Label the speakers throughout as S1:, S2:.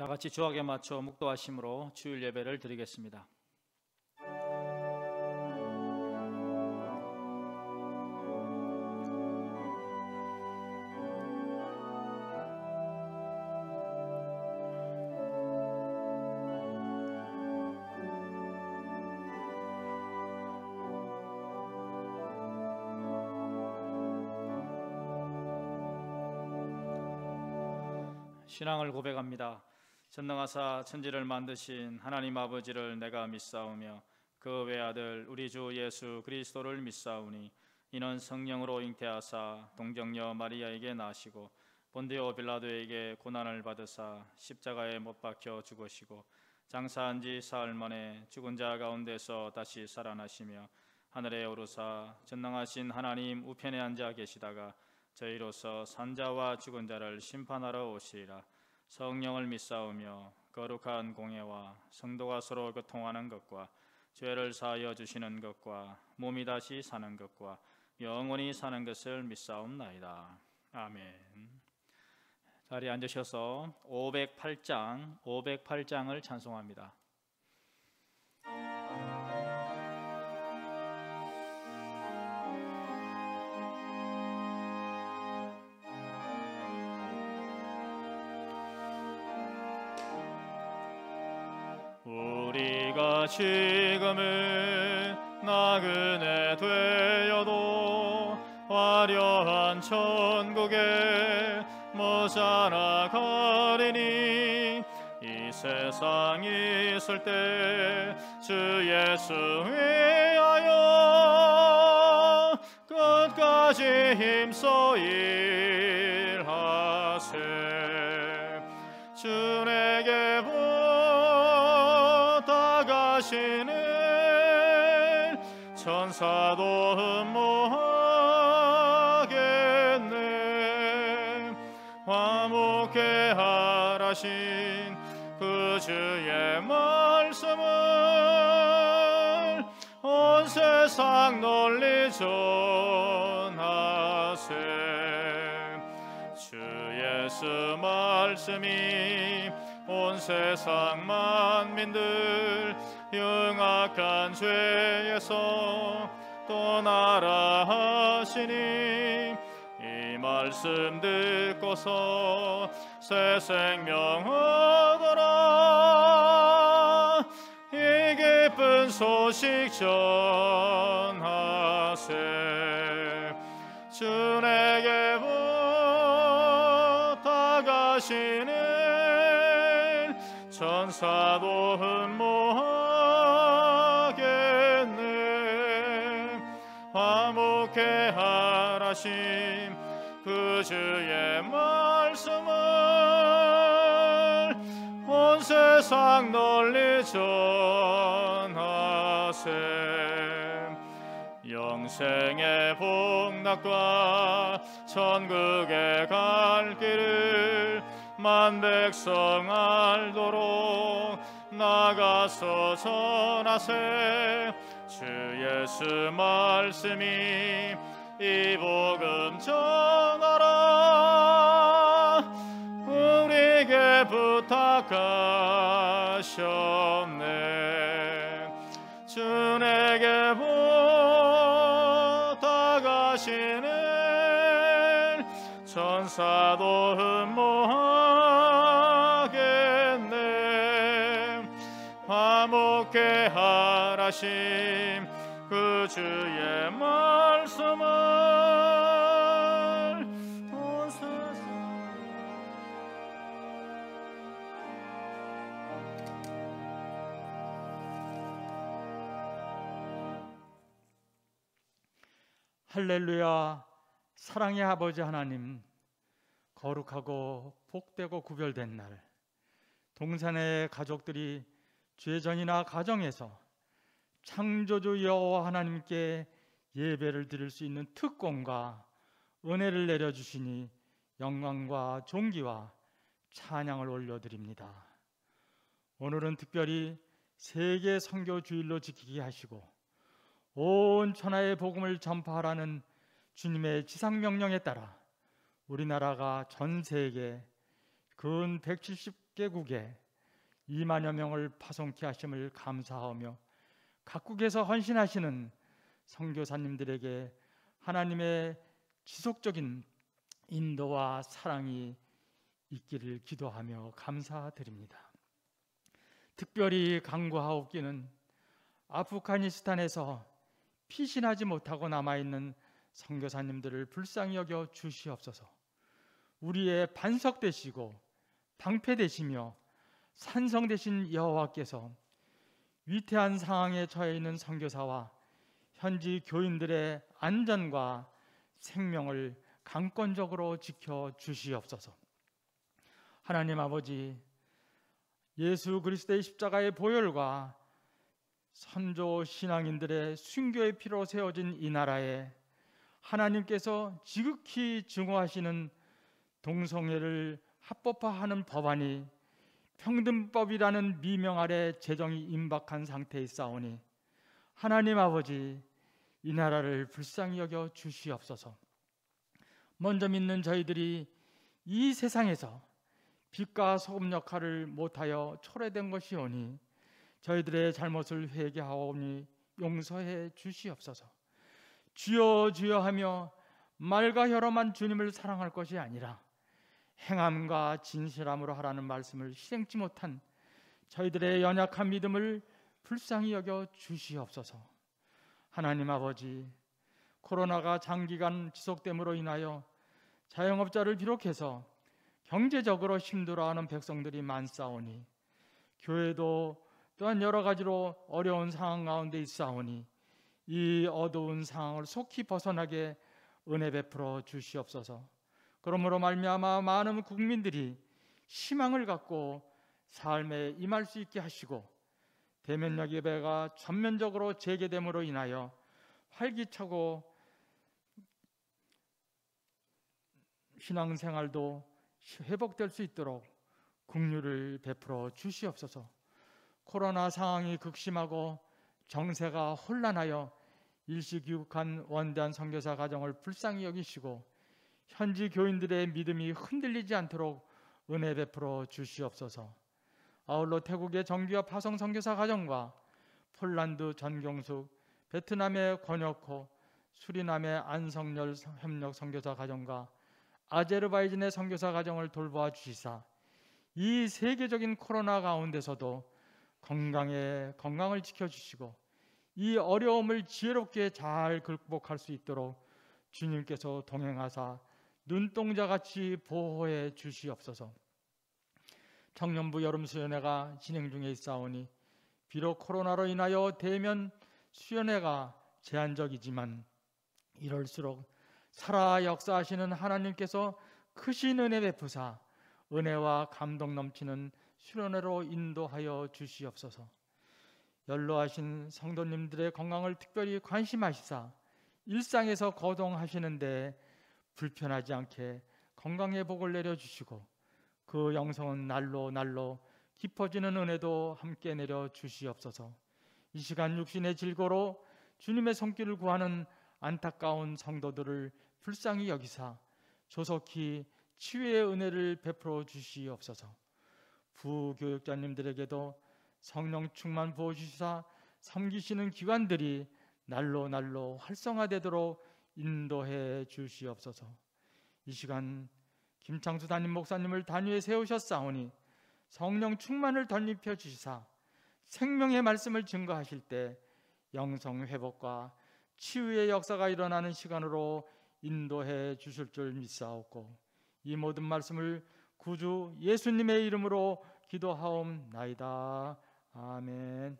S1: 다 같이 주악에 맞춰 묵도하심으로 주일 예배를 드리겠습니다. 신앙을 고백합니다. 전능하사 천지를 만드신 하나님 아버지를 내가 믿사오며 그 외아들 우리 주 예수 그리스도를 믿사오니 이는 성령으로 잉태하사 동정녀 마리아에게 나시고 본디오 빌라도에게 고난을 받으사 십자가에 못 박혀 죽으시고 장사한 지 사흘 만에 죽은 자 가운데서 다시 살아나시며 하늘에 오르사 전능하신 하나님 우편에 앉아 계시다가 저희로서 산자와 죽은 자를 심판하러 오시리라. 성령을 믿사오며 거룩한 공예와 성도가 서로 교통하는 것과 죄를 사하여 주시는 것과 몸이 다시 사는 것과 영원히 사는 것을 믿사옵나이다. 아멘. 자리에 앉으셔서 508장을 찬송합니다. 우리가 지금은 나그네 되어도 화려한 천국에 모자라 가리니 이 세상 있을 때 주 예수 위하여 끝까지 힘써 일하세. 주에게 부탁하시는 천사도 흠모하겠네. 화목해 하라신 그 주의 말씀을 온 세상 널리 전하세. 주 예수 말씀이 온 세상 만민들 영악한 죄에서 떠나라 하시니 이 말씀 듣고서 새 생명 얻어라. 이 기쁜 소식 전하세. 주에게 부탁하시는 천사도 흠모하겠네. 화목해 하라신 그 주의 말씀을 온 세상 널리 전하세. 영생의 복락과 천국에 갈 길을 만 백성 알도록 나가서 전하세. 주 예수 말씀이 이 복음 전하라. 우리에게 부탁하셨네. 주에게 부탁하시는 천사도 흠모하겠네. 화목해 하라신 그 주의 말씀을 온 세상.
S2: 할렐루야. 사랑의 아버지 하나님, 거룩하고 복되고 구별된 날, 동산의 가족들이 죄전이나 가정에서 창조주 여호와 하나님께 예배를 드릴 수 있는 특권과 은혜를 내려주시니 영광과 존귀와 찬양을 올려드립니다. 오늘은 특별히 세계 선교 주일로 지키게 하시고 온 천하의 복음을 전파하라는 주님의 지상명령에 따라 우리나라가 전 세계 근 170개 10개국에 2만여 명을 파송케 하심을 감사하며 각국에서 헌신하시는 선교사님들에게 하나님의 지속적인 인도와 사랑이 있기를 기도하며 감사드립니다. 특별히 간구하옵기는 아프가니스탄에서 피신하지 못하고 남아있는 선교사님들을 불쌍히 여겨 주시옵소서. 우리의 반석 되시고 방패 되시며 산성 되신 여호와께서 위태한 상황에 처해 있는 선교사와 현지 교인들의 안전과 생명을 강권적으로 지켜 주시옵소서. 하나님 아버지, 예수 그리스도의 십자가의 보혈과 선조 신앙인들의 순교의 피로 세워진 이 나라에 하나님께서 지극히 증오하시는 동성애를 합법화하는 법안이 평등법이라는 미명 아래 제정이 임박한 상태에 있사오니 하나님 아버지, 이 나라를 불쌍히 여겨 주시옵소서. 먼저 믿는 저희들이 이 세상에서 빛과 소금 역할을 못하여 초래된 것이오니 저희들의 잘못을 회개하오니 용서해 주시옵소서. 주여 주여 하며 말과 혀로만 주님을 사랑할 것이 아니라 행함과 진실함으로 하라는 말씀을 실행치 못한 저희들의 연약한 믿음을 불쌍히 여겨 주시옵소서. 하나님 아버지, 코로나가 장기간 지속됨으로 인하여 자영업자를 비롯해서 경제적으로 힘들어하는 백성들이 많사오니 교회도 또한 여러 가지로 어려운 상황 가운데 있사오니 이 어두운 상황을 속히 벗어나게 은혜 베풀어 주시옵소서. 그러므로 말미암아 많은 국민들이 희망을 갖고 삶에 임할 수 있게 하시고 대면역 예배가 전면적으로 재개됨으로 인하여 활기차고 신앙생활도 회복될 수 있도록 긍휼을 베풀어 주시옵소서. 코로나 상황이 극심하고 정세가 혼란하여 일시귀국한 원대한 선교사 가정을 불쌍히 여기시고 현지 교인들의 믿음이 흔들리지 않도록 은혜 베풀어 주시옵소서. 아울러 태국의 정규와 파송 선교사 가정과 폴란드 전경숙, 베트남의 권혁호, 수리남의 안성열 협력 선교사 가정과 아제르바이잔의 선교사 가정을 돌보아 주시사 이 세계적인 코로나 가운데서도 건강을 지켜주시고 이 어려움을 지혜롭게 잘 극복할 수 있도록 주님께서 동행하사 눈동자같이 보호해 주시옵소서. 청년부 여름수련회가 진행 중에 있사오니 비록 코로나로 인하여 대면 수련회가 제한적이지만 이럴수록 살아 역사하시는 하나님께서 크신 은혜 베푸사 은혜와 감동 넘치는 수련회로 인도하여 주시옵소서. 연로하신 성도님들의 건강을 특별히 관심하시사 일상에서 거동하시는데 불편하지 않게 건강의 복을 내려주시고 그 영성은 날로 날로 깊어지는 은혜도 함께 내려주시옵소서. 이 시간 육신의 질고로 주님의 손길을 구하는 안타까운 성도들을 불쌍히 여기사 조속히 치유의 은혜를 베풀어 주시옵소서. 부교육자님들에게도 성령 충만 부어주시사 섬기시는 기관들이 날로 날로 활성화되도록 인도해 주시옵소서. 이 시간 김창수 담임 목사님을 단위에 세우셨사오니 성령 충만을 덧입혀 주시사 생명의 말씀을 증거하실 때 영성 회복과 치유의 역사가 일어나는 시간으로 인도해 주실 줄 믿사옵고 이 모든 말씀을 구주 예수님의 이름으로 기도하옵나이다. 아멘.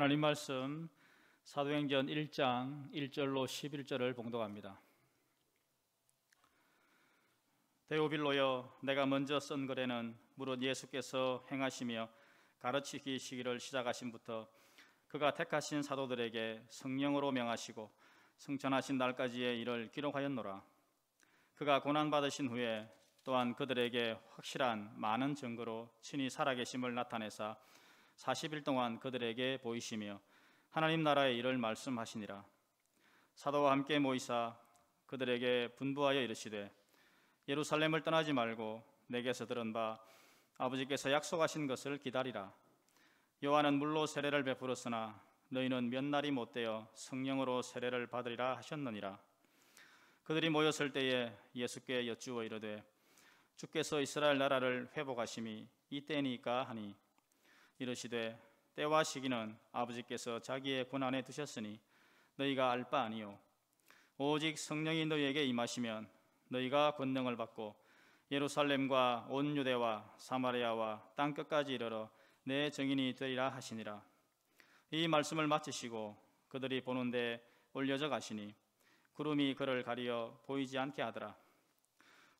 S1: 하나님 말씀 사도행전 1장 1절로 11절을 봉독합니다. 데오빌로여, 내가 먼저 쓴 글에는 무릇 예수께서 행하시며 가르치시기를 시작하신부터 그가 택하신 사도들에게 성령으로 명하시고 승천하신 날까지의 일을 기록하였노라. 그가 고난받으신 후에 또한 그들에게 확실한 많은 증거로 친히 살아계심을 나타내사 40일 동안 그들에게 보이시며 하나님 나라의 일을 말씀하시니라. 사도와 함께 모이사 그들에게 분부하여 이르시되 예루살렘을 떠나지 말고 내게서 들은 바 아버지께서 약속하신 것을 기다리라. 요한은 물로 세례를 베풀었으나 너희는 몇 날이 못되어 성령으로 세례를 받으리라 하셨느니라. 그들이 모였을 때에 예수께 여쭈어 이르되 주께서 이스라엘 나라를 회복하심이 이때니까 하니 이르시되 때와 시기는 아버지께서 자기의 권한에 두셨으니 너희가 알 바 아니요 오직 성령이 너희에게 임하시면 너희가 권능을 받고 예루살렘과 온 유대와 사마리아와 땅 끝까지 이르러 내 증인이 되리라 하시니라. 이 말씀을 마치시고 그들이 보는데 올려져 가시니 구름이 그를 가리어 보이지 않게 하더라.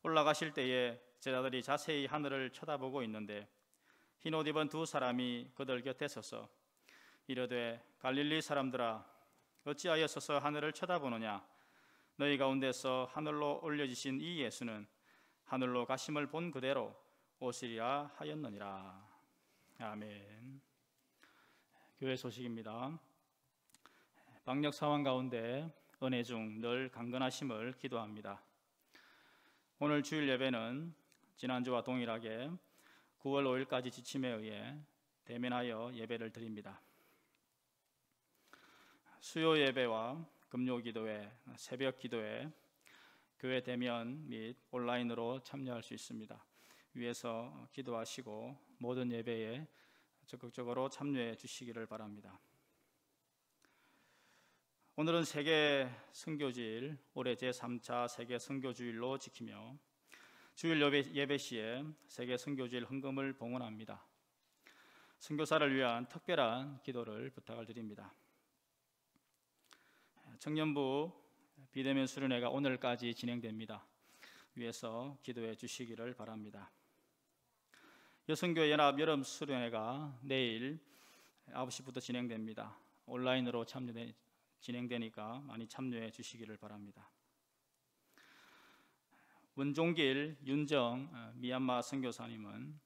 S1: 올라가실 때에 제자들이 자세히 하늘을 쳐다보고 있는데 흰옷 입은 두 사람이 그들 곁에 서서 이르되 갈릴리 사람들아 어찌하여 서서 하늘을 쳐다보느냐. 너희 가운데서 하늘로 올려지신 이 예수는 하늘로 가심을 본 그대로 오시리라 하였느니라. 아멘. 교회 소식입니다. 방역 상황 가운데 은혜 중 늘 강건하심을 기도합니다. 오늘 주일 예배는 지난주와 동일하게 9월 5일까지 지침에 의해 대면하여 예배를 드립니다. 수요 예배와 금요 기도회, 새벽 기도회, 교회 대면 및 온라인으로 참여할 수 있습니다. 위에서 기도하시고 모든 예배에 적극적으로 참여해 주시기를 바랍니다. 오늘은 세계 선교주일, 올해 제3차 세계 선교주일로 지키며 주일 예배 시에 세계 선교주일 헌금을 봉헌합니다. 선교사를 위한 특별한 기도를 부탁을 드립니다. 청년부 비대면 수련회가 오늘까지 진행됩니다. 위에서 기도해 주시기를 바랍니다. 여성교회 연합 여름 수련회가 내일 9시부터 진행됩니다. 온라인으로 진행되니까 많이 참여해 주시기를 바랍니다. 원종길 윤정 미얀마 선교사님은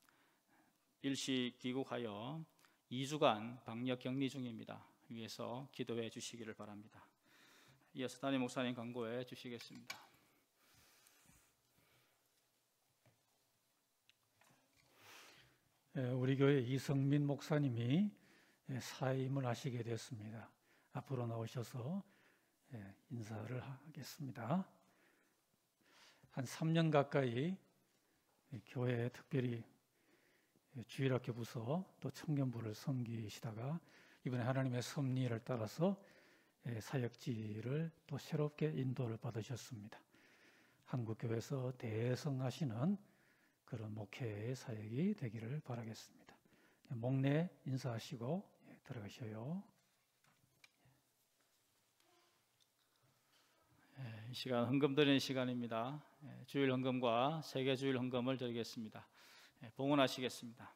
S1: 일시 귀국하여 2주간 방역 격리 중입니다. 위에서 기도해 주시기를 바랍니다. 이어서 담임 목사님 강구해 주시겠습니다.
S3: 우리 교회 이성민 목사님이 사임을 하시게 됐습니다. 앞으로 나오셔서 인사를 하겠습니다. 한 3년 가까이 교회에 특별히 주일학교 부서 또 청년부를 섬기시다가 이번에 하나님의 섭리를 따라서 사역지를 또 새롭게 인도를 받으셨습니다. 한국교회에서 대성하시는 그런 목회의 사역이 되기를 바라겠습니다. 목례 인사하시고 들어가셔요.
S1: 이 시간 헌금 드리는 시간입니다. 주일 헌금과 세계 주일 헌금을 드리겠습니다. 봉헌하시겠습니다.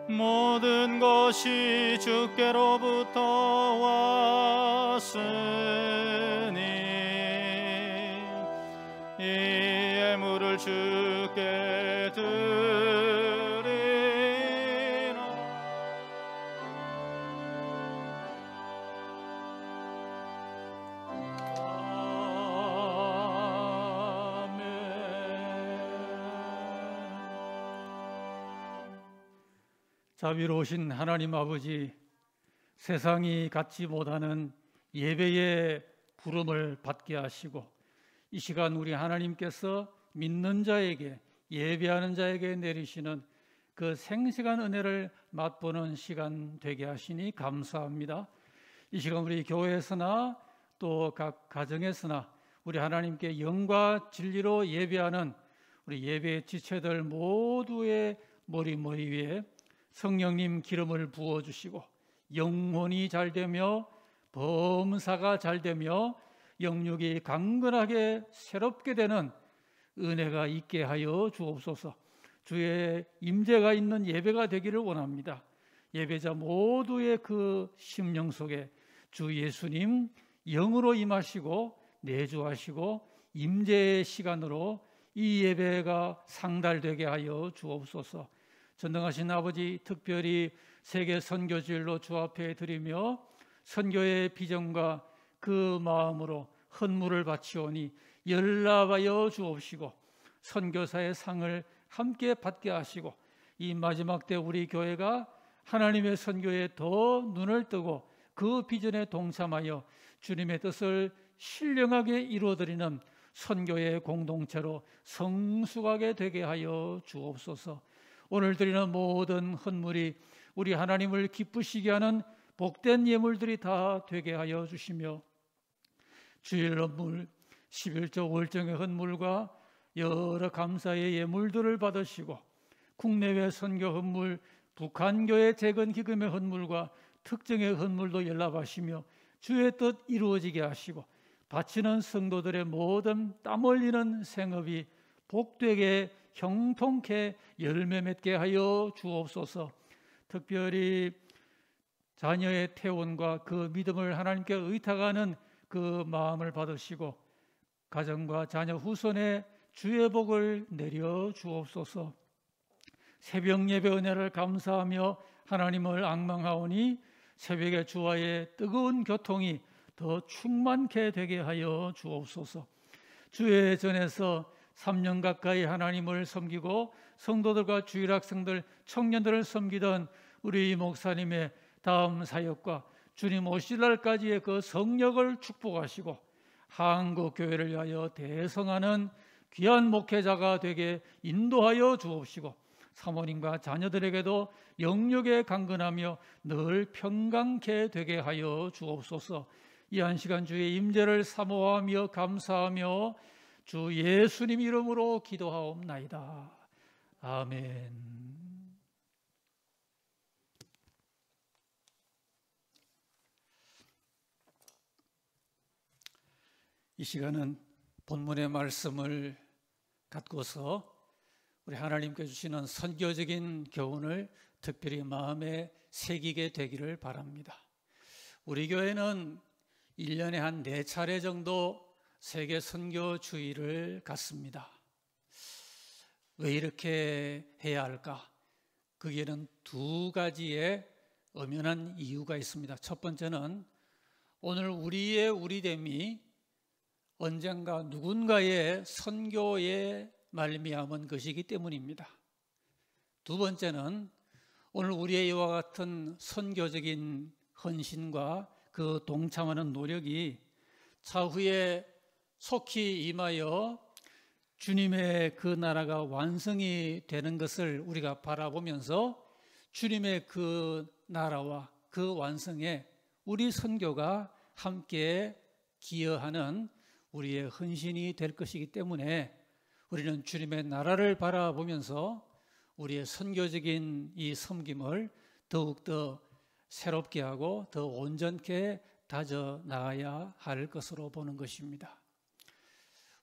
S1: 모든 것이 주께로부터 왔으니 이 예물을 주께 드리라.
S3: 자비로우신 하나님 아버지, 세상이 갖지 못하는 예배의 부름을 받게 하시고 이 시간 우리 하나님께서 믿는 자에게, 예배하는 자에게 내리시는 그 생생한 은혜를 맛보는 시간 되게 하시니 감사합니다. 이 시간 우리 교회에서나 또 각 가정에서나 우리 하나님께 영과 진리로 예배하는 우리 예배의 지체들 모두의 머리 위에 성령님 기름을 부어주시고 영혼이 잘되며 범사가 잘되며 영육이 강건하게 새롭게 되는 은혜가 있게 하여 주옵소서. 주의 임재가 있는 예배가 되기를 원합니다. 예배자 모두의 그 심령 속에 주 예수님 영으로 임하시고 내주하시고 임재의 시간으로 이 예배가 상달되게 하여 주옵소서. 전능하신 아버지, 특별히 세계 선교주일로 주 앞에 드리며 선교의 비전과 그 마음으로 헌물을 바치오니 연락하여 주옵시고 선교사의 상을 함께 받게 하시고 이 마지막 때 우리 교회가 하나님의 선교에 더 눈을 뜨고 그 비전에 동참하여 주님의 뜻을 신령하게 이루어드리는 선교의 공동체로 성숙하게 되게 하여 주옵소서. 오늘 드리는 모든 헌물이 우리 하나님을 기쁘시게 하는 복된 예물들이 다 되게 하여 주시며 주일 헌물, 11조 월정의 헌물과 여러 감사의 예물들을 받으시고 국내외 선교 헌물, 북한교회 재건 기금의 헌물과 특정의 헌물도 연락하시며 주의 뜻 이루어지게 하시고 바치는 성도들의 모든 땀 흘리는 생업이 복되게 형통케 열매 맺게 하여 주옵소서. 특별히 자녀의 태원과 그 믿음을 하나님께 의탁하는 그 마음을 받으시고 가정과 자녀 후손에 주의 복을 내려 주옵소서. 새벽 예배 은혜를 감사하며 하나님을 앙망하오니 새벽의 주와의 뜨거운 교통이 더 충만케 되게 하여 주옵소서. 주의 전에서 3년 가까이 하나님을 섬기고 성도들과 주일학생들, 청년들을 섬기던 우리 목사님의 다음 사역과 주님 오실 날까지의 그 성력을 축복하시고 한국 교회를 위하여 대성하는 귀한 목회자가 되게 인도하여 주옵시고 사모님과 자녀들에게도 영육에 강건하며 늘 평강케 되게 하여 주옵소서. 이 한 시간 주의 임재를 사모하며 감사하며 주 예수님 이름으로 기도하옵나이다. 아멘. 이 시간은 본문의 말씀을 갖고서 우리 하나님께 주시는 선교적인 교훈을 특별히 마음에 새기게 되기를 바랍니다. 우리 교회는 1년에 한 4차례 정도 세계 선교 주일을 갖습니다. 왜 이렇게 해야 할까? 거기에는 2가지의 엄연한 이유가 있습니다. 첫 번째는 오늘 우리의 우리됨이 언젠가 누군가의 선교에 말미암은 것이기 때문입니다. 두 번째는 오늘 우리의 이와 같은 선교적인 헌신과 그 동참하는 노력이 차후에 속히 임하여 주님의 그 나라가 완성이 되는 것을 우리가 바라보면서 주님의 그 나라와 그 완성에 우리 선교가 함께 기여하는 우리의 헌신이 될 것이기 때문에 우리는 주님의 나라를 바라보면서 우리의 선교적인 이 섬김을 더욱더 새롭게 하고 더 온전케 다져 나가야 할 것으로 보는 것입니다.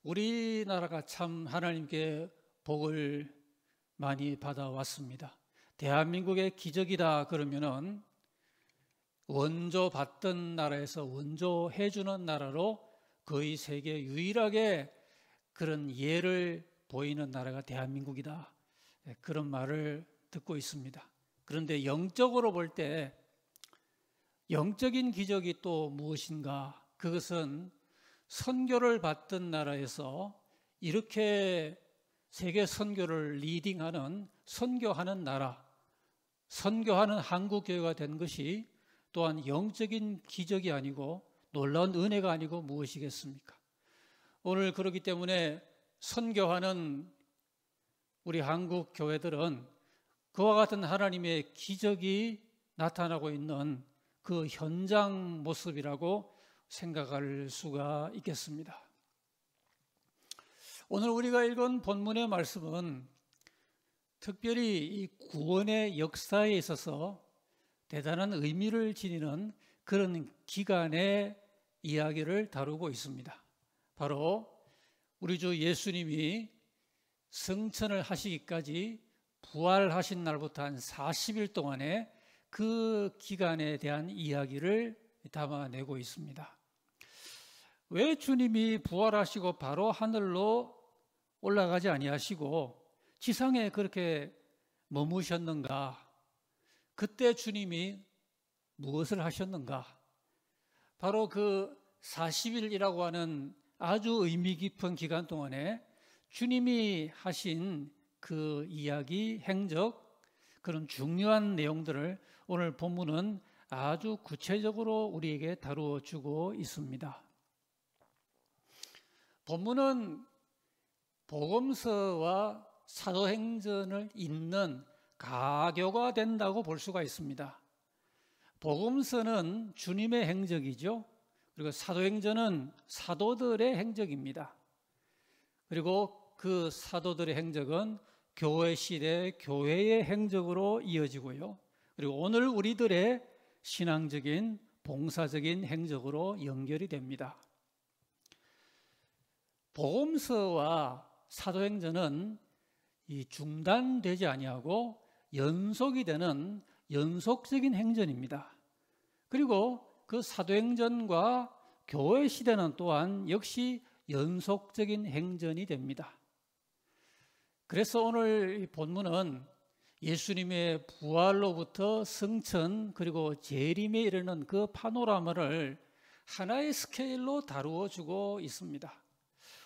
S3: 우리나라가 참 하나님께 복을 많이 받아왔습니다. 대한민국의 기적이다 그러면은 원조 받던 나라에서 원조해주는 나라로 거의 세계 유일하게 그런 예를 보이는 나라가 대한민국이다. 그런 말을 듣고 있습니다. 그런데 영적으로 볼 때 영적인 기적이 또 무엇인가? 그것은 선교를 받던 나라에서 이렇게 세계 선교를 리딩하는 선교하는 나라, 선교하는 한국교회가 된 것이 또한 영적인 기적이 아니고 놀라운 은혜가 아니고 무엇이겠습니까? 오늘 그렇기 때문에 선교하는 우리 한국 교회들은 그와 같은 하나님의 기적이 나타나고 있는 그 현장 모습이라고 생각할 수가 있겠습니다. 오늘 우리가 읽은 본문의 말씀은 특별히 이 구원의 역사에 있어서 대단한 의미를 지니는 그런 기간의 이야기를 다루고 있습니다. 바로 우리 주 예수님이 성천을 하시기까지 부활하신 날부터 한 40일 동안에 그 기간에 대한 이야기를 담아내고 있습니다. 왜 주님이 부활하시고 바로 하늘로 올라가지 아니하시고 지상에 그렇게 머무셨는가? 그때 주님이 무엇을 하셨는가? 바로 그 40일이라고 하는 아주 의미 깊은 기간 동안에 주님이 하신 그 이야기, 행적, 그런 중요한 내용들을 오늘 본문은 아주 구체적으로 우리에게 다루어 주고 있습니다. 본문은 복음서와 사도행전을 잇는 가교가 된다고 볼 수가 있습니다. 복음서는 주님의 행적이죠. 그리고 사도행전은 사도들의 행적입니다. 그리고 그 사도들의 행적은 교회 시대 교회의 행적으로 이어지고요. 그리고 오늘 우리들의 신앙적인 봉사적인 행적으로 연결이 됩니다. 복음서와 사도행전은 이 중단되지 아니하고 연속이 되는 연속적인 행전입니다. 그리고 그 사도행전과 교회 시대는 또한 역시 연속적인 행전이 됩니다. 그래서 오늘 이 본문은 예수님의 부활로부터 승천 그리고 재림에 이르는 그 파노라마를 하나의 스케일로 다루어 주고 있습니다.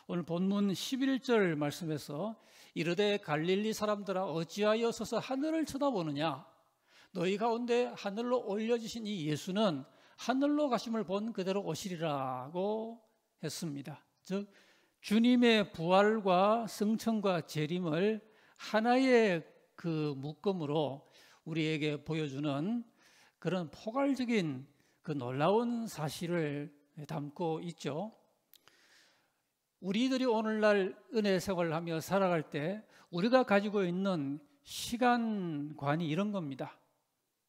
S3: 오늘 본문 11절 말씀에서 이르되 갈릴리 사람들아 어찌하여 서서 하늘을 쳐다보느냐? 너희 가운데 하늘로 올려주신 이 예수는 하늘로 가심을 본 그대로 오시리라고 했습니다. 즉 주님의 부활과 승천과 재림을 하나의 그 묶음으로 우리에게 보여주는 그런 포괄적인 그 놀라운 사실을 담고 있죠. 우리들이 오늘날 은혜 생활을 하며 살아갈 때 우리가 가지고 있는 시간관이 이런 겁니다.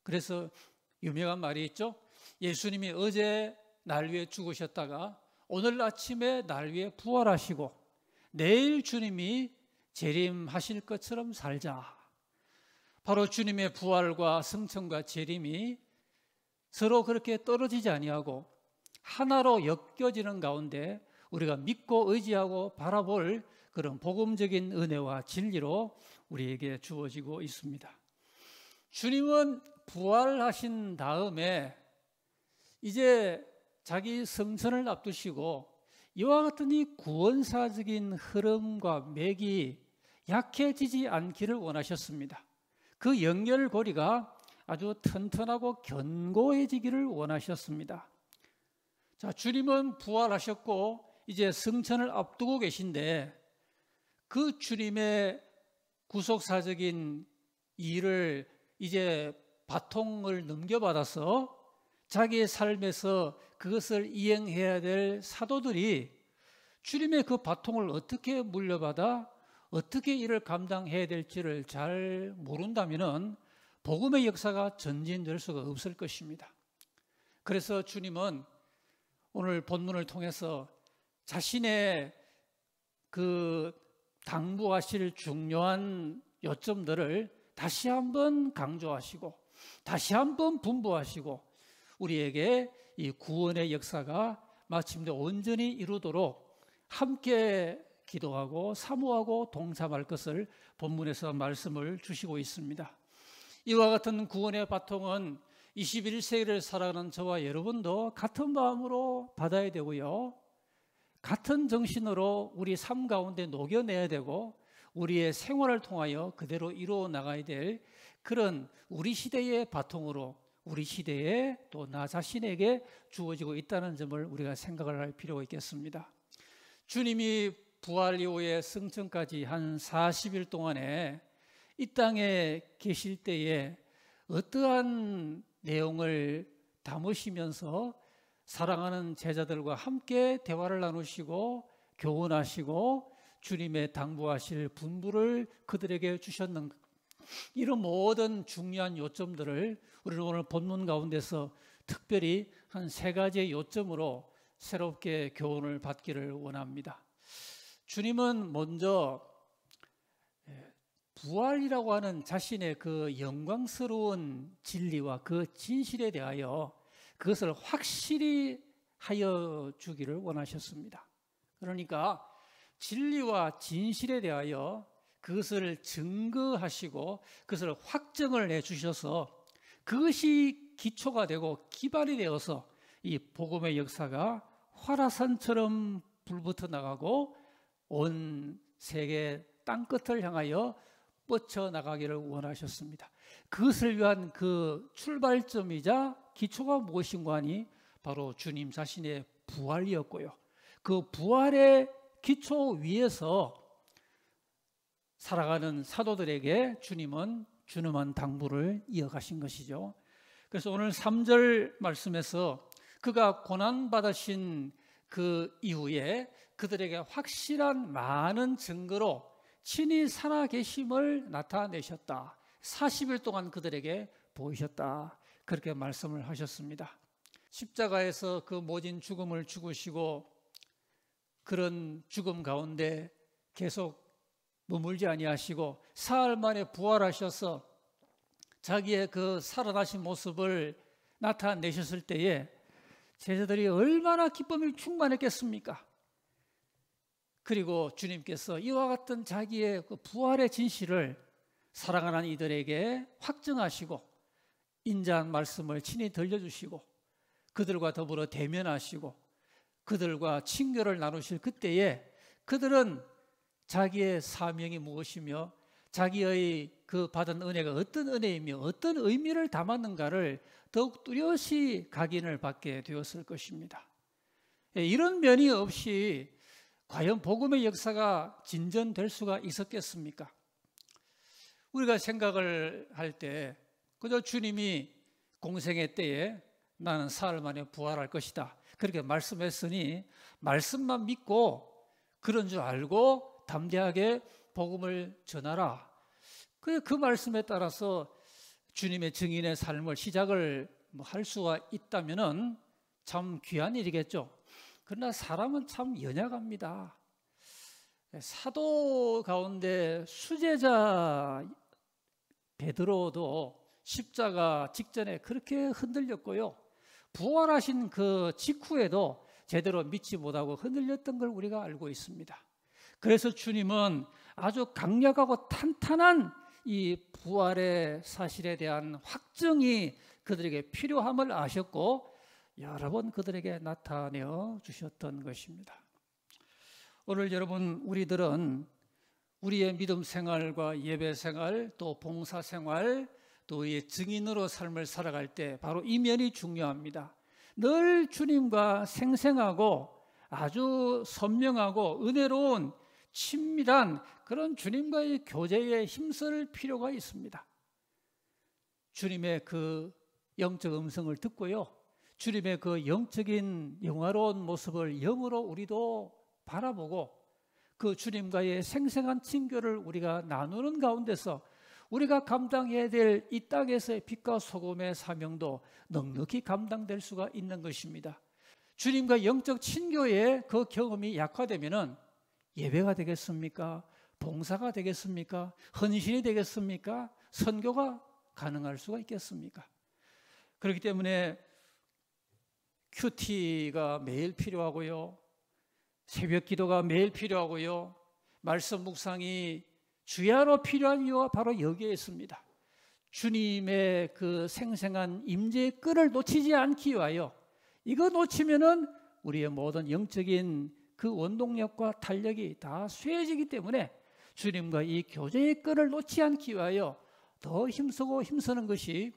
S3: 그래서 유명한 말이 있죠. 예수님이 어제 날 위해 죽으셨다가 오늘 아침에 날 위해 부활하시고 내일 주님이 재림하실 것처럼 살자. 바로 주님의 부활과 승천과 재림이 서로 그렇게 떨어지지 아니하고 하나로 엮여지는 가운데 우리가 믿고 의지하고 바라볼 그런 복음적인 은혜와 진리로 우리에게 주어지고 있습니다. 주님은 부활하신 다음에 이제 자기 승천을 앞두시고 이와 같은 이 구원사적인 흐름과 맥이 약해지지 않기를 원하셨습니다. 그 연결고리가 아주 튼튼하고 견고해지기를 원하셨습니다. 자, 주님은 부활하셨고 이제 승천을 앞두고 계신데 그 주님의 구속사적인 일을 이제 바통을 넘겨받아서 자기의 삶에서 그것을 이행해야 될 사도들이 주님의 그 바통을 어떻게 물려받아 어떻게 일을 감당해야 될지를 잘 모른다면 복음의 역사가 전진될 수가 없을 것입니다. 그래서 주님은 오늘 본문을 통해서 자신의 그 당부하실 중요한 요점들을 다시 한번 강조하시고 다시 한번 분부하시고 우리에게 이 구원의 역사가 마침내 온전히 이루도록 함께 기도하고 사모하고 동참할 것을 본문에서 말씀을 주시고 있습니다. 이와 같은 구원의 바통은 21세기를 살아가는 저와 여러분도 같은 마음으로 받아야 되고요. 같은 정신으로 우리 삶 가운데 녹여내야 되고 우리의 생활을 통하여 그대로 이루어 나가야 될 그런 우리 시대의 바통으로 우리 시대에 또 나 자신에게 주어지고 있다는 점을 우리가 생각을 할 필요가 있겠습니다. 주님이 부활 이후에 승천까지 한 40일 동안에 이 땅에 계실 때에 어떠한 내용을 담으시면서 사랑하는 제자들과 함께 대화를 나누시고 교훈하시고 주님의 당부하실 분부를 그들에게 주셨는가? 이런 모든 중요한 요점들을 우리는 오늘 본문 가운데서 특별히 한 3가지의 요점으로 새롭게 교훈을 받기를 원합니다. 주님은 먼저 부활이라고 하는 자신의 그 영광스러운 진리와 그 진실에 대하여 그것을 확실히 하여 주기를 원하셨습니다. 그러니까 진리와 진실에 대하여 그것을 증거하시고 그것을 확정을 해 주셔서 그것이 기초가 되고 기반이 되어서 이 복음의 역사가 화라산처럼 불붙어 나가고 온 세계 땅끝을 향하여 뻗쳐 나가기를 원하셨습니다. 그것을 위한 그 출발점이자 기초가 무엇인가 하니 바로 주님 자신의 부활이었고요. 그 부활의 기초 위에서 살아가는 사도들에게 주님은 준엄한 당부를 이어가신 것이죠. 그래서 오늘 3절 말씀에서 그가 고난받으신 그 이후에 그들에게 확실한 많은 증거로 친히 살아계심을 나타내셨다. 40일 동안 그들에게 보이셨다. 그렇게 말씀을 하셨습니다. 십자가에서 그 모진 죽음을 죽으시고 그런 죽음 가운데 계속 머물지 아니하시고 사흘 만에 부활하셔서 자기의 그 살아나신 모습을 나타내셨을 때에 제자들이 얼마나 기쁨이 충만했겠습니까? 그리고 주님께서 이와 같은 자기의 그 부활의 진실을 사랑하는 이들에게 확증하시고 인자한 말씀을 친히 들려주시고 그들과 더불어 대면하시고 그들과 친교를 나누실 그때에 그들은 자기의 사명이 무엇이며 자기의 그 받은 은혜가 어떤 은혜이며 어떤 의미를 담았는가를 더욱 뚜렷이 각인을 받게 되었을 것입니다. 이런 면이 없이 과연 복음의 역사가 진전될 수가 있었겠습니까? 우리가 생각을 할 때 그저 주님이 공생의 때에 나는 사흘 만에 부활할 것이다 그렇게 말씀했으니 말씀만 믿고 그런 줄 알고 담대하게 복음을 전하라. 그 말씀에 따라서 주님의 증인의 삶을 시작을 할 수가 있다면 참 귀한 일이겠죠. 그러나 사람은 참 연약합니다. 사도 가운데 수제자 베드로도 십자가 직전에 그렇게 흔들렸고요. 부활하신 그 직후에도 제대로 믿지 못하고 흔들렸던 걸 우리가 알고 있습니다. 그래서 주님은 아주 강력하고 탄탄한 이 부활의 사실에 대한 확증이 그들에게 필요함을 아셨고 여러 번 그들에게 나타내어 주셨던 것입니다. 오늘 여러분 우리들은 우리의 믿음 생활과 예배 생활 또 봉사 생활 또 이 증인으로 삶을 살아갈 때 바로 이 면이 중요합니다. 늘 주님과 생생하고 아주 선명하고 은혜로운 친밀한 그런 주님과의 교제에 힘쓸 필요가 있습니다. 주님의 그 영적 음성을 듣고요. 주님의 그 영적인 영화로운 모습을 영으로 우리도 바라보고 그 주님과의 생생한 친교를 우리가 나누는 가운데서 우리가 감당해야 될 이 땅에서의 빛과 소금의 사명도 넉넉히 감당될 수가 있는 것입니다. 주님과 영적 친교의 그 경험이 약화되면은 예배가 되겠습니까? 봉사가 되겠습니까? 헌신이 되겠습니까? 선교가 가능할 수가 있겠습니까? 그렇기 때문에 큐티가 매일 필요하고요. 새벽 기도가 매일 필요하고요. 말씀 묵상이 주야로 필요한 이유가 바로 여기에 있습니다. 주님의 그 생생한 임재의 끈을 놓치지 않기 위하여 이거 놓치면은 우리의 모든 영적인 그 원동력과 탄력이 다 쇠해지기 때문에 주님과 이 교제의 끈을 놓지 않기 위하여 더 힘쓰고 힘쓰는 것이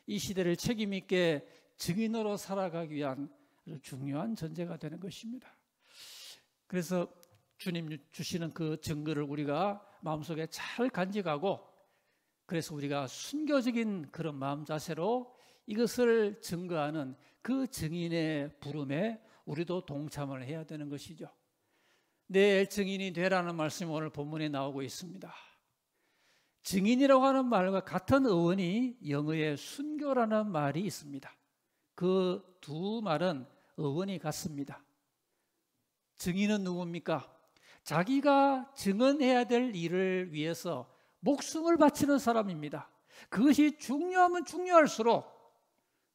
S3: 이 시대를 책임 있게 증인으로 살아가기 위한 아주 중요한 전제가 되는 것입니다. 그래서 주님 주시는 그 증거를 우리가 마음속에 잘 간직하고 그래서 우리가 순교적인 그런 마음 자세로 이것을 증거하는 그 증인의 부름에 우리도 동참을 해야 되는 것이죠. 내 증인이 되라는 말씀이 오늘 본문에 나오고 있습니다. 증인이라고 하는 말과 같은 어원이 영어에 순교라는 말이 있습니다. 그 두 말은 어원이 같습니다. 증인은 누굽니까? 자기가 증언해야 될 일을 위해서 목숨을 바치는 사람입니다. 그것이 중요하면 중요할수록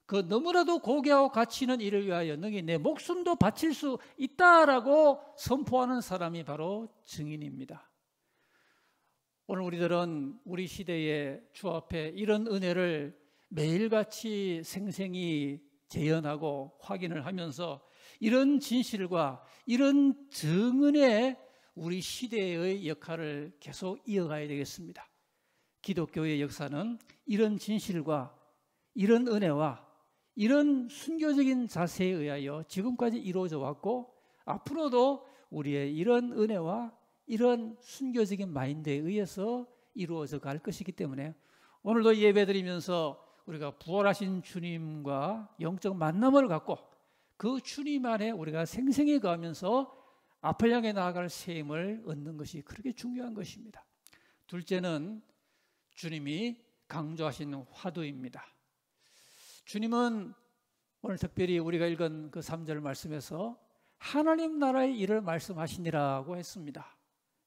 S3: 그 너무나도 고귀하고 가치 있는 일을 위하여 너희 내 목숨도 바칠 수 있다라고 선포하는 사람이 바로 증인입니다. 오늘 우리들은 우리 시대의 주 앞에 이런 은혜를 매일같이 생생히 재현하고 확인을 하면서 이런 진실과 이런 증언의 우리 시대의 역할을 계속 이어가야 되겠습니다. 기독교의 역사는 이런 진실과 이런 은혜와 이런 순교적인 자세에 의하여 지금까지 이루어져 왔고 앞으로도 우리의 이런 은혜와 이런 순교적인 마인드에 의해서 이루어져 갈 것이기 때문에 오늘도 예배드리면서 우리가 부활하신 주님과 영적 만남을 갖고 그 주님 안에 우리가 생생히 거하면서 앞을 향해 나아갈 셈을 얻는 것이 그렇게 중요한 것입니다. 둘째는 주님이 강조하시는 화두입니다. 주님은 오늘 특별히 우리가 읽은 그 3절 말씀에서 하나님 나라의 일을 말씀하시니라고 했습니다.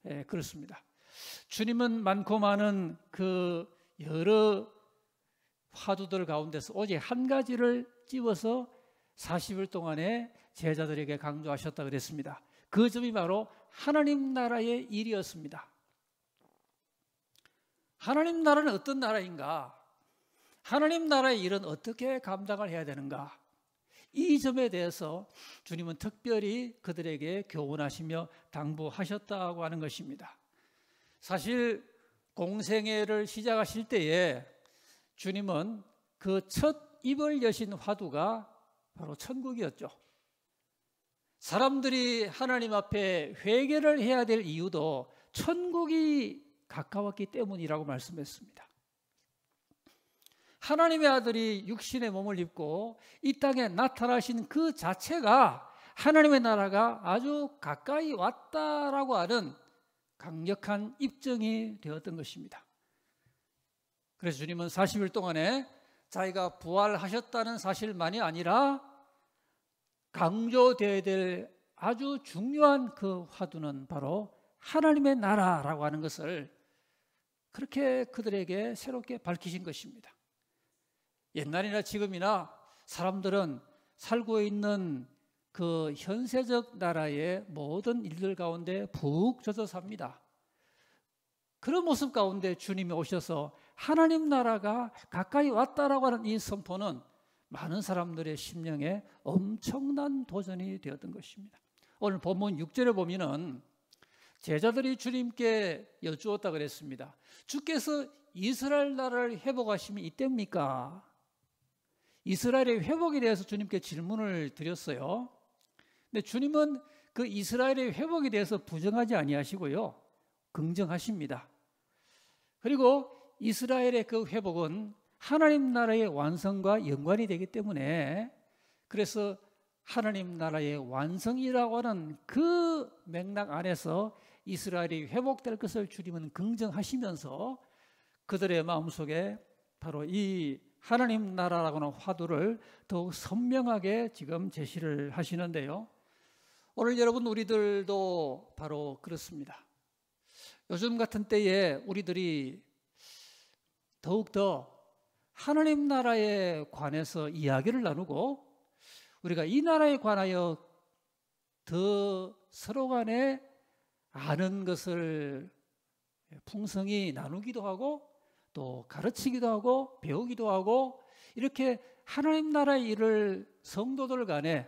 S3: 예, 그렇습니다. 주님은 많고 많은 그 여러 화두들 가운데서 오직 한 가지를 집어서 40일 동안에 제자들에게 강조하셨다 그랬습니다. 그 점이 바로 하나님 나라의 일이었습니다. 하나님 나라는 어떤 나라인가? 하나님 나라의 일은 어떻게 감당을 해야 되는가? 이 점에 대해서 주님은 특별히 그들에게 교훈하시며 당부하셨다고 하는 것입니다. 사실 공생애를 시작하실 때에 주님은 그 첫 입을 여신 화두가 바로 천국이었죠. 사람들이 하나님 앞에 회개를 해야 될 이유도 천국이 가까웠기 때문이라고 말씀했습니다. 하나님의 아들이 육신의 몸을 입고 이 땅에 나타나신 그 자체가 하나님의 나라가 아주 가까이 왔다라고 하는 강력한 입증이 되었던 것입니다. 그래서 주님은 40일 동안에 자기가 부활하셨다는 사실만이 아니라 강조되어야 될 아주 중요한 그 화두는 바로 하나님의 나라라고 하는 것을 그렇게 그들에게 새롭게 밝히신 것입니다. 옛날이나 지금이나 사람들은 살고 있는 그 현세적 나라의 모든 일들 가운데 푹 젖어 삽니다. 그런 모습 가운데 주님이 오셔서 하나님 나라가 가까이 왔다라고 하는 이 선포는 많은 사람들의 심령에 엄청난 도전이 되었던 것입니다. 오늘 본문 6절에 보면은 제자들이 주님께 여쭈었다 그랬습니다. 주께서 이스라엘 나라를 회복하시면 이때입니까? 이스라엘의 회복에 대해서 주님께 질문을 드렸어요. 근데 주님은 그 이스라엘의 회복에 대해서 부정하지 아니하시고요, 긍정하십니다. 그리고 이스라엘의 그 회복은 하나님 나라의 완성과 연관이 되기 때문에 그래서 하나님 나라의 완성이라고 하는 그 맥락 안에서 이스라엘이 회복될 것을 주님은 긍정하시면서 그들의 마음속에 바로 이 하나님 나라라고 하는 화두를 더욱 선명하게 지금 제시를 하시는데요. 오늘 여러분 우리들도 바로 그렇습니다. 요즘 같은 때에 우리들이 더욱더 하나님 나라에 관해서 이야기를 나누고 우리가 이 나라에 관하여 더 서로 간에 아는 것을 풍성히 나누기도 하고 또 가르치기도 하고 배우기도 하고 이렇게 하나님 나라의 일을 성도들 간에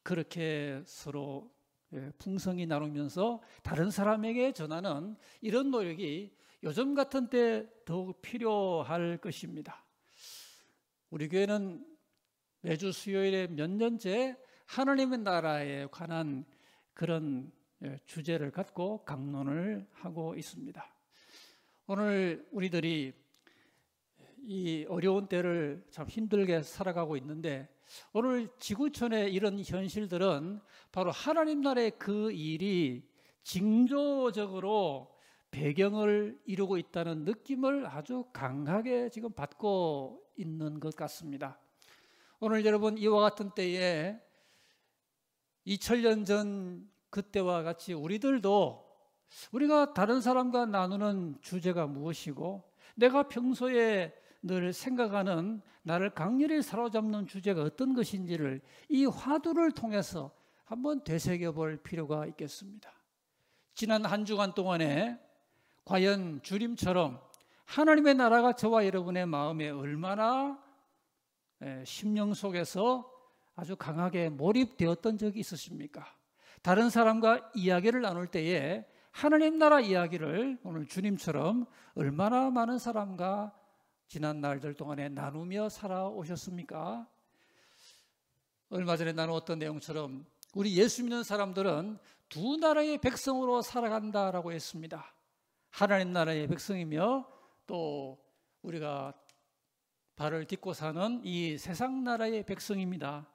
S3: 그렇게 서로 풍성히 나누면서 다른 사람에게 전하는 이런 노력이 요즘 같은 때 더욱 필요할 것입니다. 우리 교회는 매주 수요일에 몇 년째 하나님의 나라에 관한 그런 주제를 갖고 강론을 하고 있습니다. 오늘 우리들이 이 어려운 때를 참 힘들게 살아가고 있는데 오늘 지구촌의 이런 현실들은 바로 하나님 나라의 그 일이 징조적으로 배경을 이루고 있다는 느낌을 아주 강하게 지금 받고 있는 것 같습니다. 오늘 여러분 이와 같은 때에 2000년 전 그때와 같이 우리들도 우리가 다른 사람과 나누는 주제가 무엇이고 내가 평소에 늘 생각하는 나를 강렬히 사로잡는 주제가 어떤 것인지를 이 화두를 통해서 한번 되새겨볼 필요가 있겠습니다. 지난 한 주간 동안에 과연 주님처럼 하나님의 나라가 저와 여러분의 마음에 얼마나 심령 속에서 아주 강하게 몰입되었던 적이 있으십니까? 다른 사람과 이야기를 나눌 때에 하나님 나라 이야기를 오늘 주님처럼 얼마나 많은 사람과 지난 날들 동안에 나누며 살아오셨습니까? 얼마 전에 나누었던 내용처럼 우리 예수 믿는 사람들은 두 나라의 백성으로 살아간다라고 했습니다. 하나님 나라의 백성이며 또 우리가 발을 딛고 사는 이 세상 나라의 백성입니다.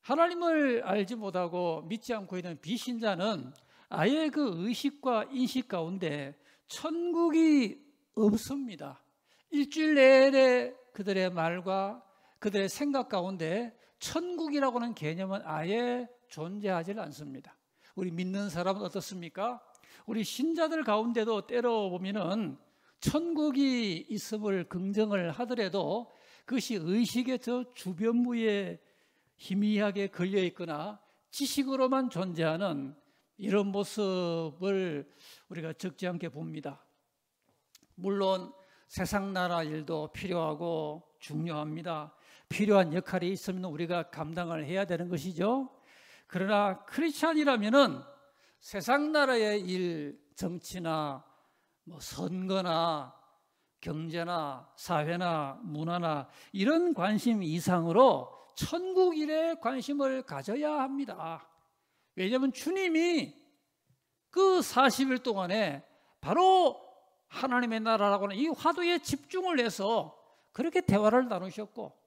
S3: 하나님을 알지 못하고 믿지 않고 있는 비신자는 아예 그 의식과 인식 가운데 천국이 없습니다. 일주일 내내 그들의 말과 그들의 생각 가운데 천국이라고 하는 개념은 아예 존재하지 않습니다. 우리 믿는 사람은 어떻습니까? 우리 신자들 가운데도 때로 보면은 천국이 있음을 긍정을 하더라도 그것이 의식의 저 주변부에 희미하게 걸려 있거나 지식으로만 존재하는 이런 모습을 우리가 적지 않게 봅니다. 물론 세상 나라 일도 필요하고 중요합니다. 필요한 역할이 있으면 우리가 감당을 해야 되는 것이죠. 그러나 크리스찬이라면은 세상 나라의 일, 정치나 선거나 경제나 사회나 문화나 이런 관심 이상으로 천국 일에 관심을 가져야 합니다. 왜냐하면 주님이 그 40일 동안에 바로 하나님의 나라라고 하는 이 화두에 집중을 해서 그렇게 대화를 나누셨고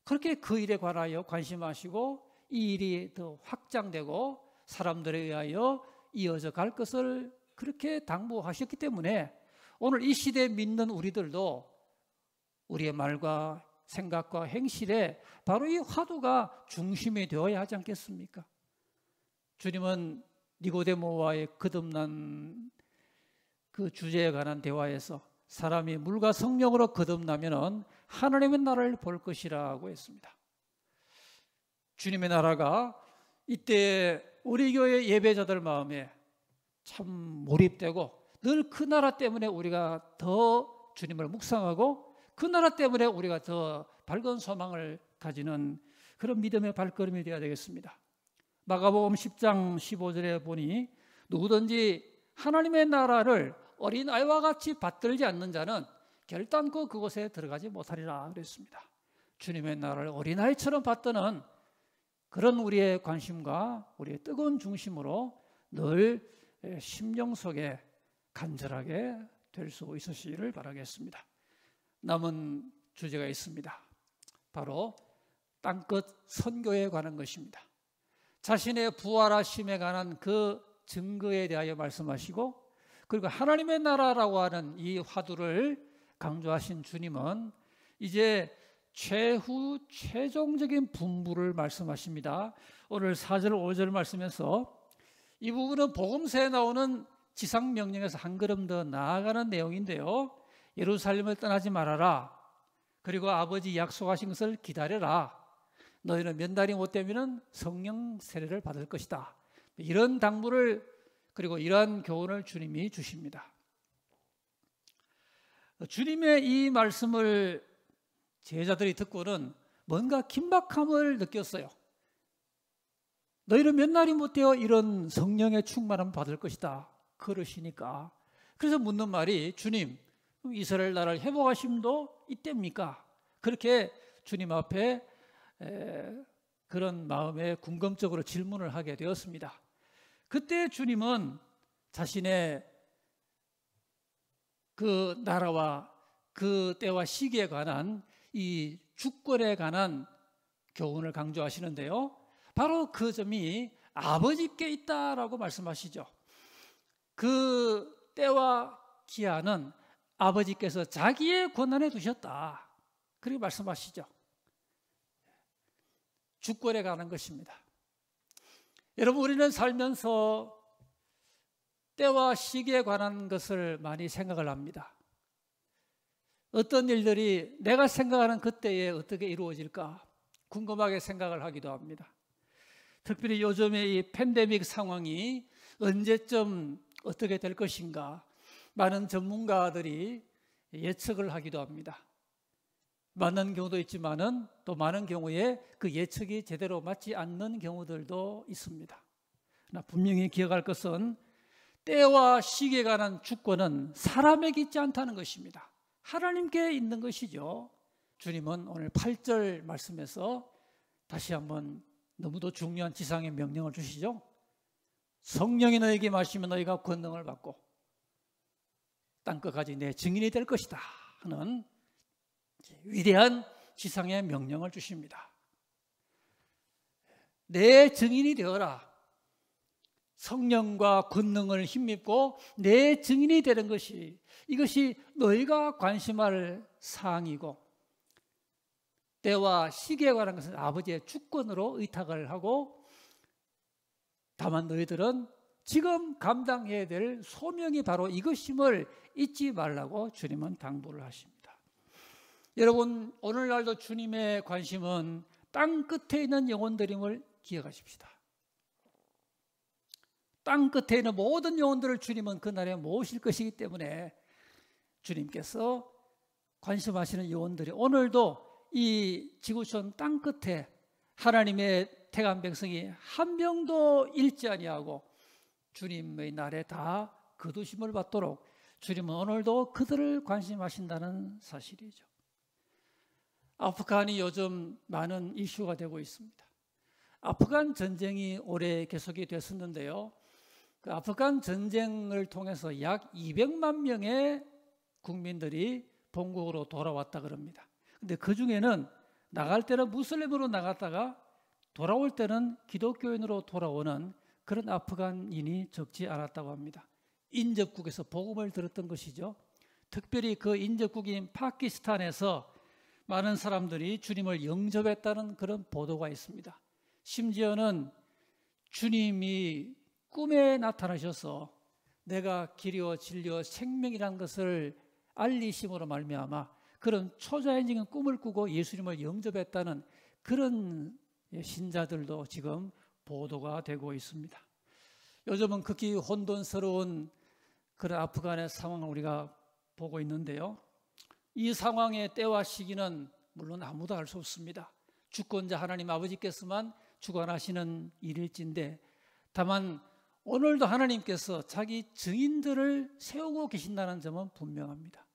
S3: 그렇게 그 일에 관하여 관심하시고 이 일이 더 확장되고 사람들에 의하여 이어져 갈 것을 그렇게 당부하셨기 때문에 오늘 이 시대에 믿는 우리들도 우리의 말과 생각과 행실에 바로 이 화두가 중심이 되어야 하지 않겠습니까? 주님은 니고데모와의 거듭난 그 주제에 관한 대화에서 사람이 물과 성령으로 거듭나면 하나님의 나라를 볼 것이라고 했습니다. 주님의 나라가 이때 우리 교회 예배자들 마음에 참 몰입되고 늘 그 나라 때문에 우리가 더 주님을 묵상하고 그 나라 때문에 우리가 더 밝은 소망을 가지는 그런 믿음의 발걸음이 되어야 되겠습니다. 마가복음 10장 15절에 보니 누구든지 하나님의 나라를 어린아이와 같이 받들지 않는 자는 결단코 그곳에 들어가지 못하리라 그랬습니다. 주님의 나라를 어린아이처럼 받드는 그런 우리의 관심과 우리의 뜨거운 중심으로 늘 심령 속에 간절하게 될 수 있으시기를 바라겠습니다. 남은 주제가 있습니다. 바로 땅끝 선교에 관한 것입니다. 자신의 부활하심에 관한 그 증거에 대하여 말씀하시고 그리고 하나님의 나라라고 하는 이 화두를 강조하신 주님은 이제 최후 최종적인 분부를 말씀하십니다. 오늘 4절 5절 말씀에서 이 부분은 복음서에 나오는 지상명령에서 한 걸음 더 나아가는 내용인데요. 예루살렘을 떠나지 말아라. 그리고 아버지 약속하신 것을 기다려라. 너희는 몇 달이 못 되면 성령 세례를 받을 것이다. 이런 당부를 그리고 이러한 교훈을 주님이 주십니다. 주님의 이 말씀을 제자들이 듣고는 뭔가 긴박함을 느꼈어요. 너희는 몇 날이 못 되어 이런 성령의 충만함을 받을 것이다. 그러시니까. 그래서 묻는 말이 주님, 이스라엘 나라를 회복하심도 이때입니까? 그렇게 주님 앞에 그런 마음에 궁금적으로 질문을 하게 되었습니다. 그때 주님은 자신의 그 나라와 그 때와 시기에 관한 이 주권에 관한 교훈을 강조하시는데요. 바로 그 점이 아버지께 있다라고 말씀하시죠. 그 때와 기한은 아버지께서 자기의 권한에 두셨다. 그렇게 말씀하시죠. 주권에 관한 것입니다. 여러분, 우리는 살면서 때와 시기에 관한 것을 많이 생각을 합니다. 어떤 일들이 내가 생각하는 그때에 어떻게 이루어질까 궁금하게 생각을 하기도 합니다. 특별히 요즘의 이 팬데믹 상황이 언제쯤 어떻게 될 것인가 많은 전문가들이 예측을 하기도 합니다. 맞는 경우도 있지만은 또 많은 경우에 그 예측이 제대로 맞지 않는 경우들도 있습니다. 그러나 분명히 기억할 것은 때와 시기에 관한 주권은 사람에게 있지 않다는 것입니다. 하나님께 있는 것이죠. 주님은 오늘 8절 말씀에서 다시 한번 너무도 중요한 지상의 명령을 주시죠. 성령이 너에게 마시면 너희가 권능을 받고 땅끝까지 내 증인이 될 것이다 하는 위대한 지상의 명령을 주십니다. 내 증인이 되어라. 성령과 권능을 힘입고 내 증인이 되는 것이 이것이 너희가 관심할 사항이고 때와 시기에 관한 것은 아버지의 주권으로 의탁을 하고 다만 너희들은 지금 감당해야 될 소명이 바로 이것임을 잊지 말라고 주님은 당부를 하십니다. 여러분 오늘날도 주님의 관심은 땅 끝에 있는 영혼들임을 기억하십시다. 땅 끝에 있는 모든 영혼들을 주님은 그날에 모으실 것이기 때문에 주님께서 관심하시는 영혼들이 오늘도 이 지구촌 땅 끝에 하나님의 택한 백성이 한 명도 잃지 아니하고 주님의 날에 다 거두심을 받도록 주님은 오늘도 그들을 관심하신다는 사실이죠. 아프간이 요즘 많은 이슈가 되고 있습니다. 아프간 전쟁이 오래 계속이 됐었는데요. 그 아프간 전쟁을 통해서 약 200만 명의 국민들이 본국으로 돌아왔다 그럽니다. 근데 그 중에는 나갈 때는 무슬림으로 나갔다가 돌아올 때는 기독교인으로 돌아오는 그런 아프간인이 적지 않았다고 합니다. 인접국에서 복음을 들었던 것이죠. 특별히 그 인접국인 파키스탄에서 많은 사람들이 주님을 영접했다는 그런 보도가 있습니다. 심지어는 주님이 꿈에 나타나셔서 내가 길이요 진리요 생명이라는 것을 알리심으로 말미암아 그런 초자연적인 꿈을 꾸고 예수님을 영접했다는 그런 신자들도 지금 보도가 되고 있습니다. 요즘은 극히 혼돈스러운 그런 아프간의 상황을 우리가 보고 있는데요. 이 상황의 때와 시기는 물론 아무도 알 수 없습니다. 주권자 하나님 아버지께서만 주관하시는 일일진데 다만 오늘도 하나님께서 자기 증인들을 세우고 계신다는 점은 분명합니다.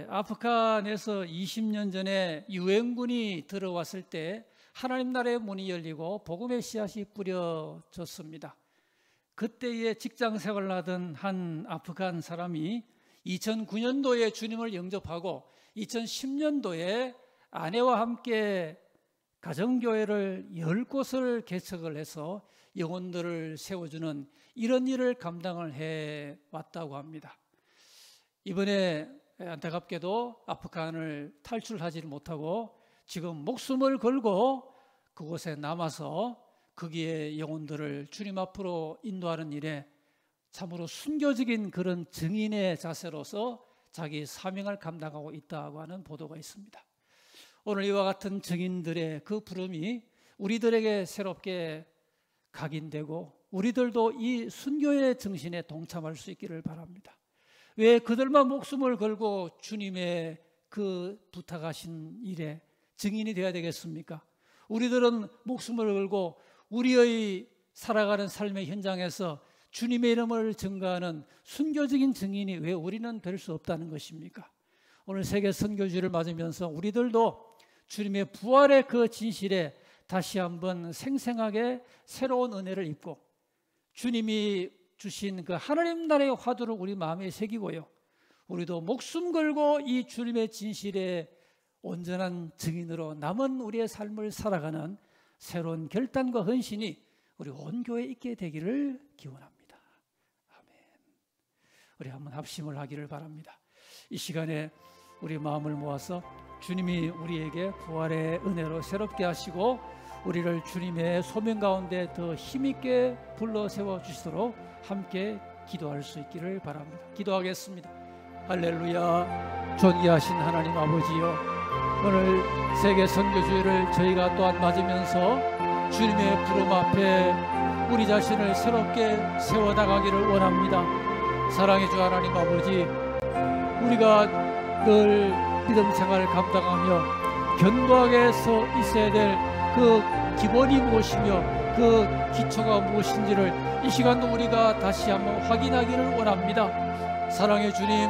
S3: 아프간에서 20년 전에 유엔군이 들어왔을 때 하나님 나라의 문이 열리고 복음의 씨앗이 뿌려졌습니다. 그때에 직장 생활을 하던 한 아프간 사람이 2009년도에 주님을 영접하고 2010년도에 아내와 함께 가정교회를 10곳을 개척을 해서 영혼들을 세워주는 이런 일을 감당을 해왔다고 합니다. 이번에 안타깝게도 아프간을 탈출하지 못하고 지금 목숨을 걸고 그곳에 남아서 거기에 영혼들을 주님 앞으로 인도하는 일에 참으로 순교적인 그런 증인의 자세로서 자기 사명을 감당하고 있다고 하는 보도가 있습니다. 오늘 이와 같은 증인들의 그 부름이 우리들에게 새롭게 각인되고 우리들도 이 순교의 정신에 동참할 수 있기를 바랍니다. 왜 그들만 목숨을 걸고 주님의 그 부탁하신 일에 증인이 되어야 되겠습니까? 우리들은 목숨을 걸고 우리의 살아가는 삶의 현장에서 주님의 이름을 증거하는 순교적인 증인이 왜 우리는 될 수 없다는 것입니까? 오늘 세계 선교주를 맞으면서 우리들도 주님의 부활의 그 진실에 다시 한번 생생하게 새로운 은혜를 입고 주님이 주신 그 하나님 나라의 화두를 우리 마음에 새기고요. 우리도 목숨 걸고 이 주님의 진실에 온전한 증인으로 남은 우리의 삶을 살아가는 새로운 결단과 헌신이 우리 온 교회에 있게 되기를 기원합니다. 아멘. 우리 한번 합심을 하기를 바랍니다. 이 시간에 우리 마음을 모아서 주님이 우리에게 부활의 은혜로 새롭게 하시고 우리를 주님의 소명 가운데 더 힘있게 불러 세워주시도록 함께 기도할 수 있기를 바랍니다. 기도하겠습니다. 할렐루야. 존귀하신 하나님 아버지여, 오늘 세계 선교주의를 저희가 또한 맞으면서 주님의 부름 앞에 우리 자신을 새롭게 세워나가기를 원합니다. 사랑의 주 하나님 아버지, 우리가 늘 믿음 생활을 감당하며 견고하게 서 있어야 될 그 기본이 무엇이며 그 기초가 무엇인지를 이 시간도 우리가 다시 한번 확인하기를 원합니다. 사랑의 주님,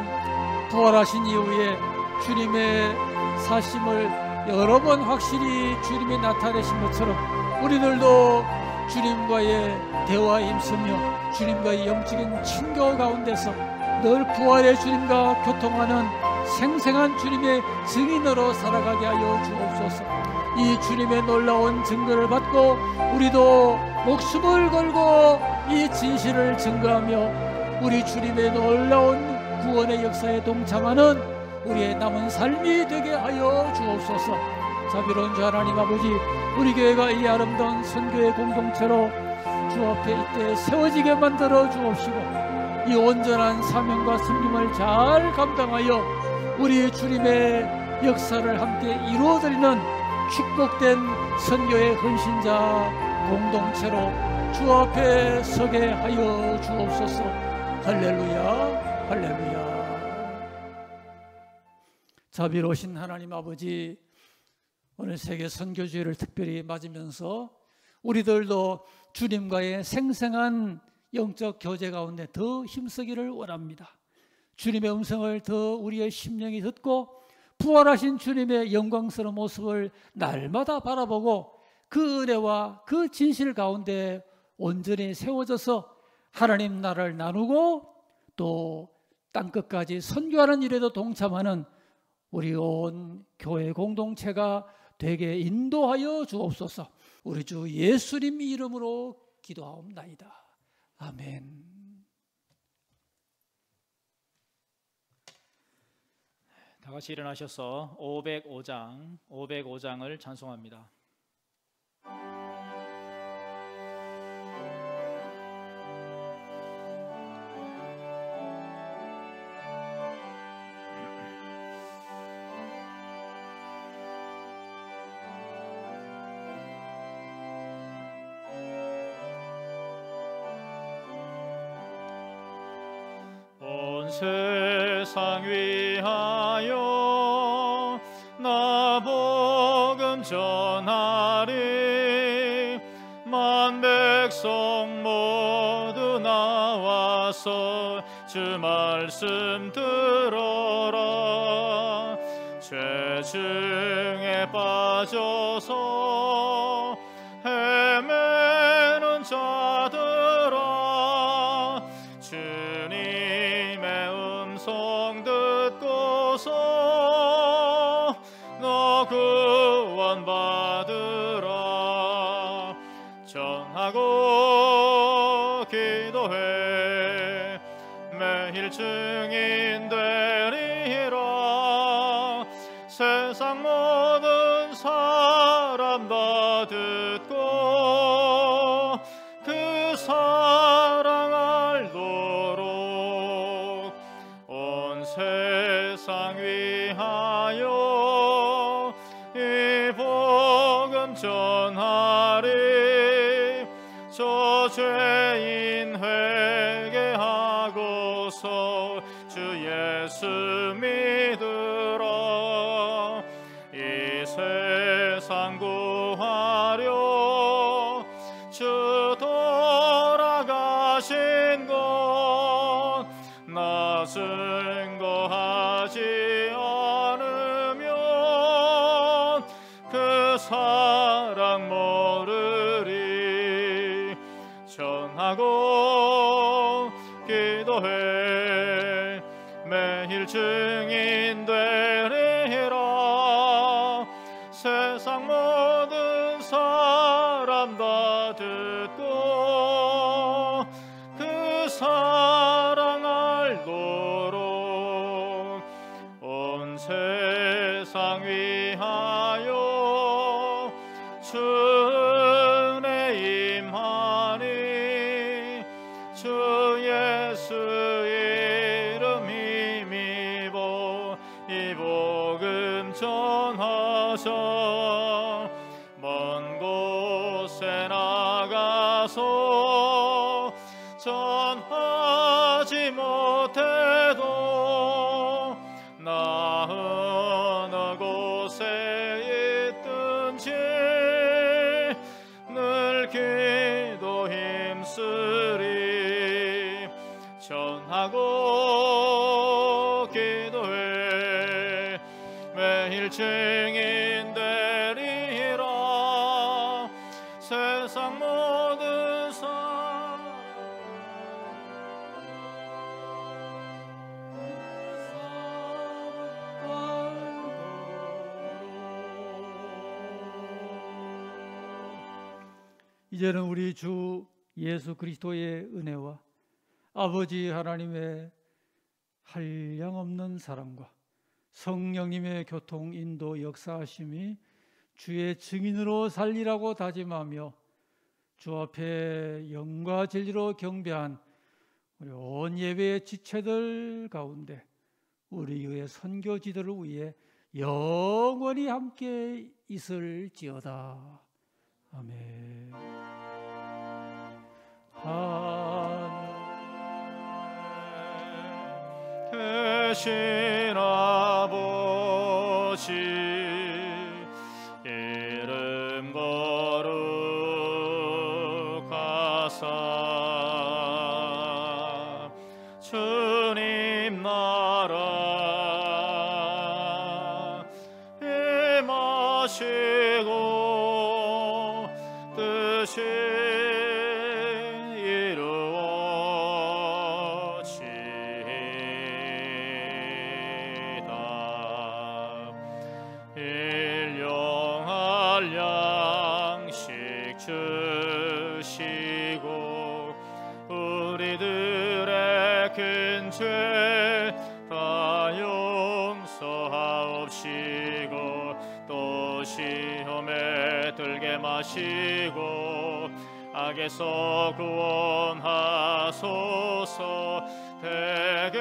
S3: 부활하신 이후에 주님의 사심을 여러 번 확실히 주님이 나타내신 것처럼 우리들도 주님과의 대화에 힘쓰며 주님과의 영적인 친교 가운데서 늘 부활의 주님과 교통하는 생생한 주님의 증인으로 살아가게 하여 주옵소서. 이 주님의 놀라운 증거를 받고 우리도 목숨을 걸고 이 진실을 증거하며 우리 주님의 놀라운 구원의 역사에 동참하는 우리의 남은 삶이 되게 하여 주옵소서. 자비로운 주 하나님 아버지, 우리 교회가 이 아름다운 선교의 공동체로 주 앞에 이때 세워지게 만들어 주옵시고, 이 온전한 사명과 섬김을 잘 감당하여 우리 주님의 역사를 함께 이루어드리는 축복된 선교의 헌신자 공동체로 주 앞에 서게 하여 주옵소서. 할렐루야, 할렐루야. 자비로우신 하나님 아버지, 오늘 세계 선교주의를 특별히 맞으면서 우리들도 주님과의 생생한 영적 교제 가운데 더 힘쓰기를 원합니다. 주님의 음성을 더 우리의 심령이 듣고 부활하신 주님의 영광스러운 모습을 날마다 바라보고 그 은혜와 그 진실 가운데 온전히 세워져서 하나님 나라를 나누고 또 땅끝까지 선교하는 일에도 동참하는 우리 온 교회 공동체가 되게 인도하여 주옵소서. 우리 주 예수님 이름으로 기도하옵나이다. 아멘.
S1: 다 같이 일어나셔서 505장을 찬송합니다. 온 세상 위하여 나 복음 전하리. 만 백성 모두 나와서 주 말씀 들어라. 죄 중에 빠져서 헤매는 자들아, 주님의 음성 듣고서 너 구원 받으라. 전하고 기도해 매일 증인 되리라. 세상 모든 사람 다 듣고 그 사랑 알도록 온 세상 위하여 이 복음 전하리. 저 죄인 회개하고서 주 예수 믿으라. 이 세상 구하려 주 돌아가신 것 나 증거하지 않으면 그 사랑 모르리. 전하고 기도해 매일 증인 되리라. 세상 모든 사람 다 듣고 그 사랑 알도록 온 세상 위하여 주 하셔 먼 곳에 나가서 전하지 못해도 나 어느 곳에 있든지 늘 기도 힘쓰리 전하고 기도해 매일 증인 되리라 세상 모든 사람
S3: 이제는 우리 주 예수 그리스도의 은혜와 아버지 하나님의 한량없는 사랑과 성령님의 교통 인도 역사하심이 주의 증인으로 살리라고 다짐하며 주 앞에 영과 진리로 경배한 우리 온 예배의 지체들 가운데 우리의 선교지들을 위해 영원히 함께 있을지어다. 아멘.
S1: 계신 아버지 이름 거룩하사 주님 나라 임하시고 뜻이 일용할 양식 주시고 우리들의 큰 죄 다 용서하옵시고 또 시험에 들게 마시고 악에서 구원하소서. 대개